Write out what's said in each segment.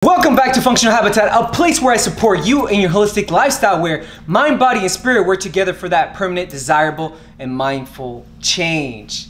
Welcome back to Functional Habitat, a place where I support you in your holistic lifestyle where mind, body, and spirit work together for that permanent, desirable, and mindful change.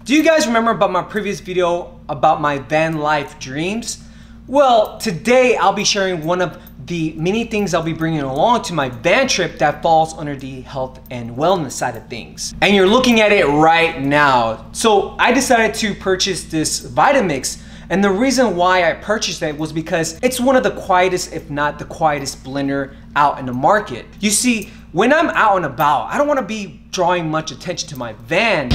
Do you guys remember about my previous video about my van life dreams? Well, today I'll be sharing one of the many things I'll be bringing along to my van trip that falls under the health and wellness side of things. And you're looking at it right now. So I decided to purchase this Vitamix. And the reason why I purchased it was because it's one of the quietest, if not the quietest blender out in the market. You see, when I'm out and about, I don't want to be drawing much attention to my van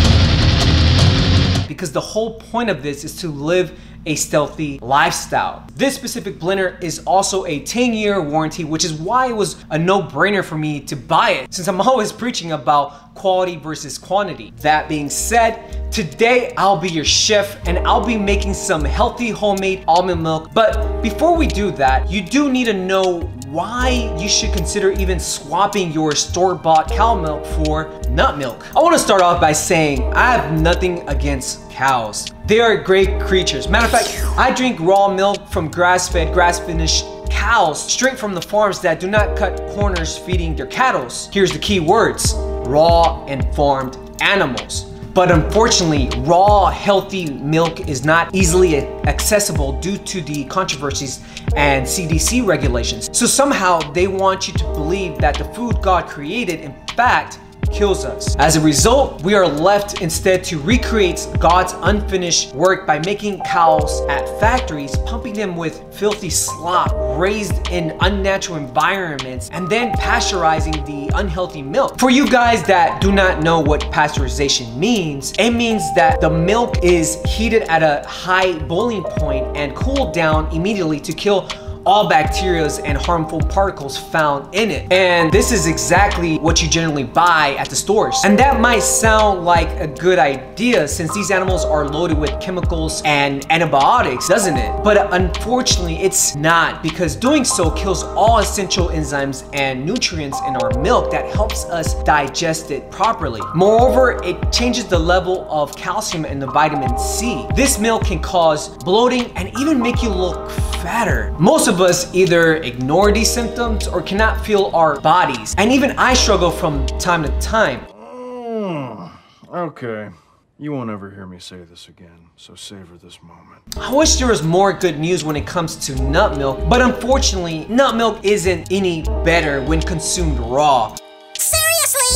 because the whole point of this is to live a stealthy lifestyle. This specific blender is also a 10-year warranty, which is why it was a no-brainer for me to buy it, since I'm always preaching about quality versus quantity. That being said, today I'll be your chef and I'll be making some healthy homemade almond milk. But before we do that, you do need to know why you should consider even swapping your store-bought cow milk for nut milk. I want to start off by saying I have nothing against cows. They are great creatures. Matter of fact, I drink raw milk from grass-fed, grass-finished cows straight from the farms that do not cut corners feeding their cattle. Here's the key words: raw and farmed animals. But unfortunately, raw, healthy milk is not easily accessible due to the controversies and CDC regulations. So somehow they want you to believe that the food God created, in fact, kills us. As a result, we are left instead to recreate God's unfinished work by making cows at factories, pumping them with filthy slop raised in unnatural environments, and then pasteurizing the unhealthy milk. For you guys that do not know what pasteurization means, it means that the milk is heated at a high boiling point and cooled down immediately to kill all bacteria and harmful particles found in it. And this is exactly what you generally buy at the stores. And that might sound like a good idea since these animals are loaded with chemicals and antibiotics, doesn't it? But unfortunately, it's not, because doing so kills all essential enzymes and nutrients in our milk that helps us digest it properly. Moreover, it changes the level of calcium and the vitamin C. This milk can cause bloating and even make you look fatter. Most of us either ignore these symptoms or cannot feel our bodies. And even I struggle from time to time. Okay. You won't ever hear me say this again, so savor this moment. I wish there was more good news when it comes to nut milk, but unfortunately, nut milk isn't any better when consumed raw.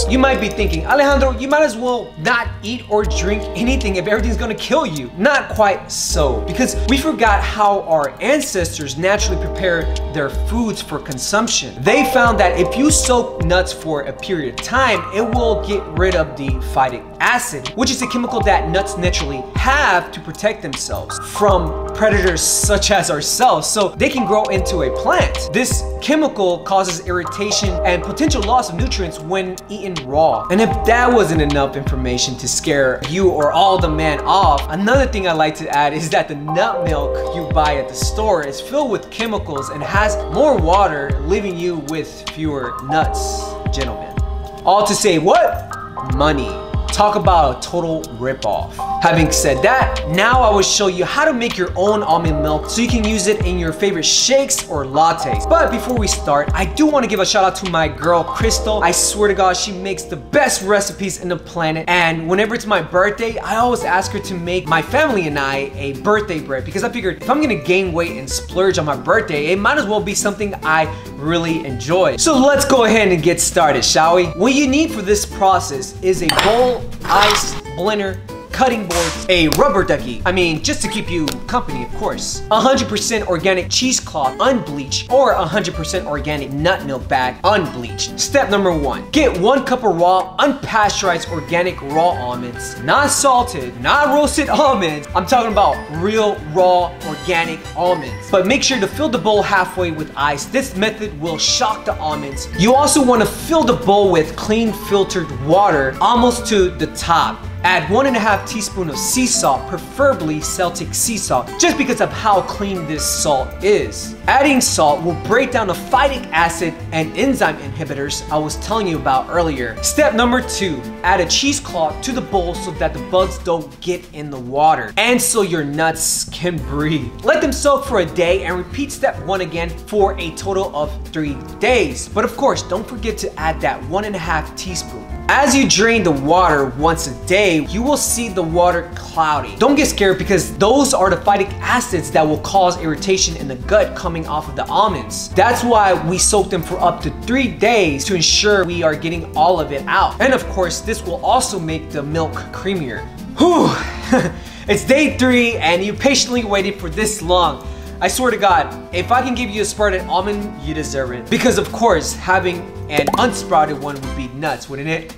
You might be thinking, Alejandro, you might as well not eat or drink anything if everything's gonna kill you. Not quite so, because we forgot how our ancestors naturally prepared their foods for consumption. They found that if you soak nuts for a period of time, it will get rid of the phytic acid, which is a chemical that nuts naturally have to protect themselves from predators such as ourselves, so they can grow into a plant. This chemical causes irritation and potential loss of nutrients when eaten raw. And if that wasn't enough information to scare you or all the man off, another thing I like to add is that the nut milk you buy at the store is filled with chemicals and has more water, leaving you with fewer nuts, gentlemen. All to say what? Money. Talk about a total ripoff. Having said that, now I will show you how to make your own almond milk so you can use it in your favorite shakes or lattes. But before we start, I do want to give a shout out to my girl Crystal. I swear to God, she makes the best recipes in the planet. And whenever it's my birthday, I always ask her to make my family and I a birthday bread, because I figured if I'm gonna gain weight and splurge on my birthday, it might as well be something I really enjoy. So let's go ahead and get started, shall we? What you need for this process is a bowl, ice, blender, cutting boards, a rubber ducky, just to keep you company, of course, 100% organic cheesecloth unbleached, or 100% organic nut milk bag unbleached. Step number 1, get 1 cup of raw, unpasteurized organic raw almonds, not salted, not roasted almonds. I'm talking about real raw organic almonds. But make sure to fill the bowl halfway with ice. This method will shock the almonds. You also want to fill the bowl with clean filtered water almost to the top. Add 1.5 teaspoons of sea salt, preferably Celtic sea salt, just because of how clean this salt is. Adding salt will break down the phytic acid and enzyme inhibitors I was telling you about earlier. Step number 2, add a cheesecloth to the bowl so that the bugs don't get in the water and so your nuts can breathe. Let them soak for a day and repeat step 1 again for a total of 3 days. But of course, don't forget to add that 1.5 teaspoon. As you drain the water once a day, you will see the water cloudy. Don't get scared because those are the phytic acids that will cause irritation in the gut coming off of the almonds. That's why we soak them for up to 3 days to ensure we are getting all of it out. And of course, this will also make the milk creamier. Whew! It's day 3 and you patiently waited for this long. I swear to God, if I can give you a sprouted almond, you deserve it. Because of course, having an unsprouted one would be nuts, wouldn't it?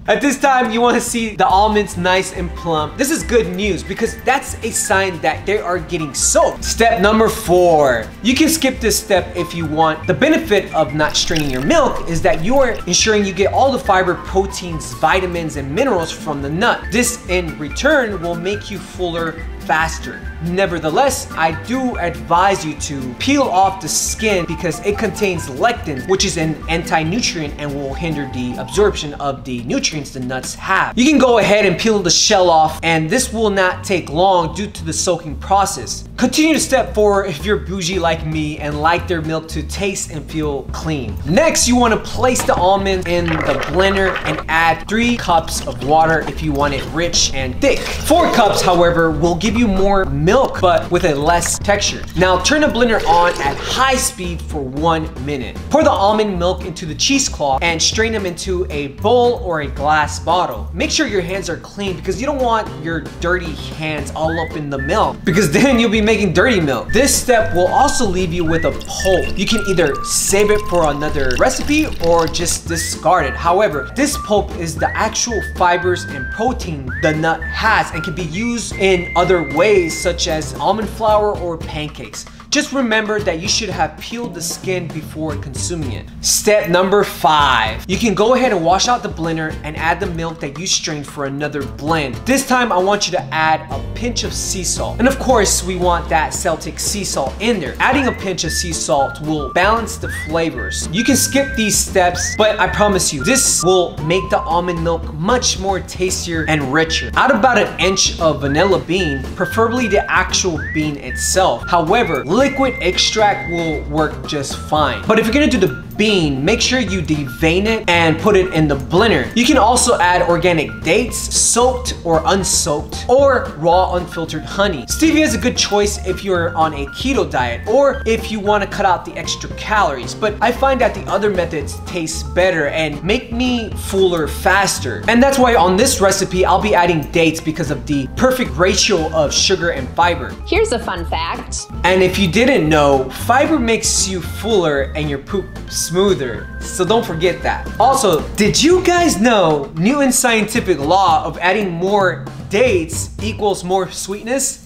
At this time, you want to see the almonds nice and plump. This is good news because that's a sign that they are getting soaked. Step number 4. You can skip this step if you want. The benefit of not straining your milk is that you are ensuring you get all the fiber, proteins, vitamins, and minerals from the nut. This in return will make you fuller faster. Nevertheless, I do advise you to peel off the skin because it contains lectin, which is an anti-nutrient and will hinder the absorption of the nutrients the nuts have. You can go ahead and peel the shell off, and this will not take long due to the soaking process. Continue to step 4 if you're bougie like me and like their milk to taste and feel clean. Next, you want to place the almonds in the blender and add 3 cups of water if you want it rich and thick. 4 cups, however, will give you more milk but with a less texture. Now turn the blender on at high speed for 1 minute. Pour the almond milk into the cheesecloth and strain them into a bowl or a glass bottle. Make sure your hands are clean because you don't want your dirty hands all up in the milk because then you'll be making dirty milk. This step will also leave you with a pulp. You can either save it for another recipe or just discard it. However, this pulp is the actual fibers and protein the nut has and can be used in other ways such as almond flour or pancakes. Just remember that you should have peeled the skin before consuming it. Step number 5. You can go ahead and wash out the blender and add the milk that you strained for another blend. This time I want you to add a pinch of sea salt. And of course, we want that Celtic sea salt in there. Adding a pinch of sea salt will balance the flavors. You can skip these steps, but I promise you, this will make the almond milk much more tastier and richer. Add about an inch of vanilla bean, preferably the actual bean itself. However, liquid extract will work just fine. But if you're gonna do the bean, make sure you devein it and put it in the blender. You can also add organic dates, soaked or unsoaked, or raw unfiltered honey. Stevia is a good choice if you're on a keto diet or if you want to cut out the extra calories, but I find that the other methods taste better and make me fuller faster. And that's why on this recipe, I'll be adding dates because of the perfect ratio of sugar and fiber. Here's a fun fact. And if you didn't know, fiber makes you fuller and your poop smoother, so don't forget that. Also, did you guys know Newton's scientific law of adding more dates equals more sweetness?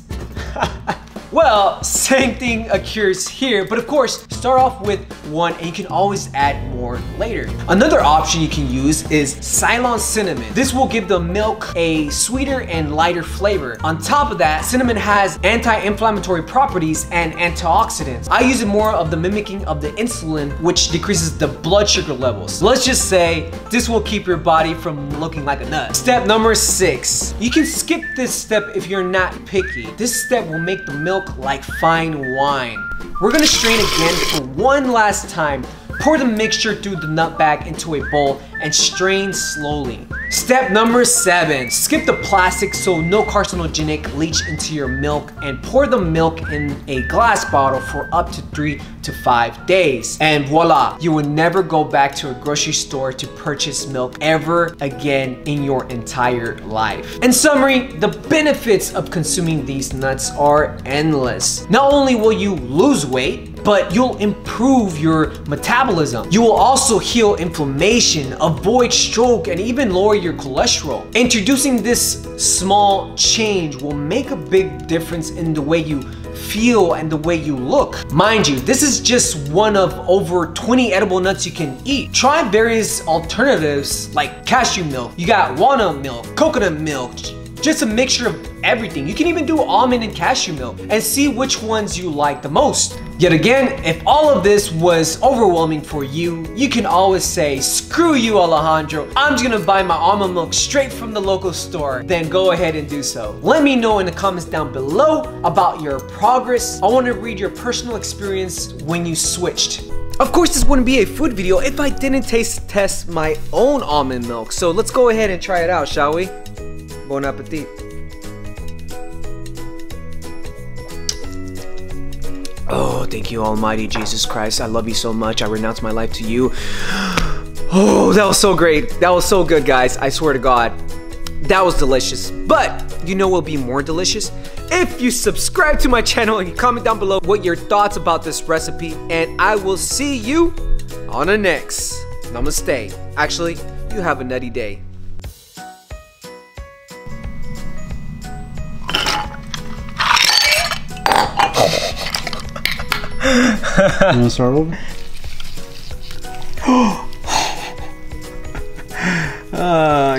Well, same thing occurs here, but of course, start off with 1 and you can always add more later. Another option you can use is Ceylon cinnamon. This will give the milk a sweeter and lighter flavor. On top of that, cinnamon has anti-inflammatory properties and antioxidants. I use it more of the mimicking of the insulin, which decreases the blood sugar levels. Let's just say this will keep your body from looking like a nut. Step number 6. You can skip this step if you're not picky. This step will make the milk like fine wine. We're gonna strain again for one last time. Pour the mixture through the nut bag into a bowl and strain slowly. Step number 7. Skip the plastic so no carcinogenic leach into your milk and pour the milk in a glass bottle for up to 3 to 5 days. And voila, you will never go back to a grocery store to purchase milk ever again in your entire life. In summary, the benefits of consuming these nuts are endless. Not only will you lose weight, but you'll improve your metabolism. You will also heal inflammation, avoid stroke, and even lower your cholesterol. Introducing this small change will make a big difference in the way you feel, and the way you look. Mind you, this is just one of over 20 edible nuts you can eat. Try various alternatives like cashew milk. You got walnut milk, coconut milk, just a mixture of everything. You can even do almond and cashew milk and see which ones you like the most. Yet again, if all of this was overwhelming for you, you can always say, screw you, Alejandro. I'm just gonna buy my almond milk straight from the local store. Then go ahead and do so. Let me know in the comments down below about your progress. I wanna read your personal experience when you switched. Of course, this wouldn't be a food video if I didn't taste test my own almond milk. So let's go ahead and try it out, shall we? Bon appetit. Oh, thank you, Almighty Jesus Christ. I love you so much. I renounce my life to you. Oh, that was so great. That was so good, guys. I swear to God. That was delicious. But you know what will be more delicious? If you subscribe to my channel and you comment down below what your thoughts about this recipe. And I will see you on the next. Namaste. Actually, you have a nutty day. You wanna start over? Ah,